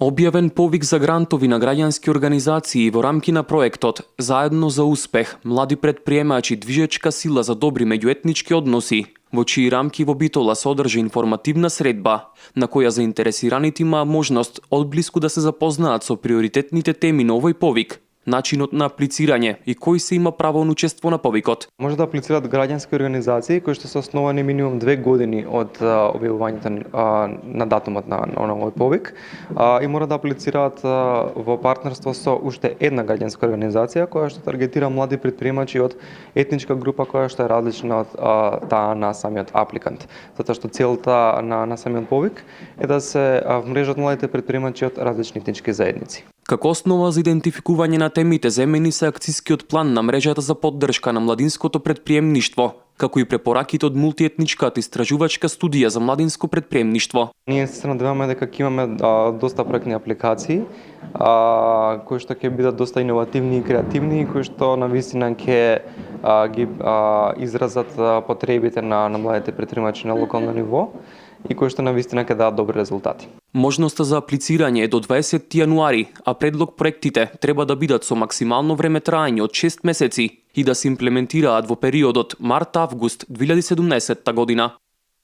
Објавен повик за грантови на граѓански организации во рамки на проектот Заедно за успех, млади предприемачи, движечка сила за добри меѓуетнички односи, во чии рамки во Битола се одржа информативна средба, на која заинтересираните имаа можност одблиску да се запознаат со приоритетните теми на овој повик, начинот на аплицирање и кој се има право на учество на повикот. Може да аплицираат граѓански организации кои што се основани минимум 2 години од објавувањето на датумот на овој повик и мора да аплицираат во партнерство со уште една граѓанска организација која што таргетира млади предприемачи од етничка група која што е различна од таа на самиот апликант. Затоа што целта на самиот повик е да се вмрежат младите предприемачи од различни етнички заедници. Како основа за идентификување на темите земени се акцијскиот план на мрежата за поддршка на младинското предприемништво, како и препораките од мултиетничката истражувачка студија за младинско предприемништво. Ние се надеваме дека ќе имаме доста проектни апликации, кои што ќе бидат доста иновативни и креативни, кои што навистина ќе ги изразат потребите на младите предприемачи на локално ниво и кои што навистина ќе дадат добри резултати. Можноста за аплицирање е до 20 јануари, а предлог проектите треба да бидат со максимално време траење од 6 месеци и да се имплементираат во периодот март-август 2017 година.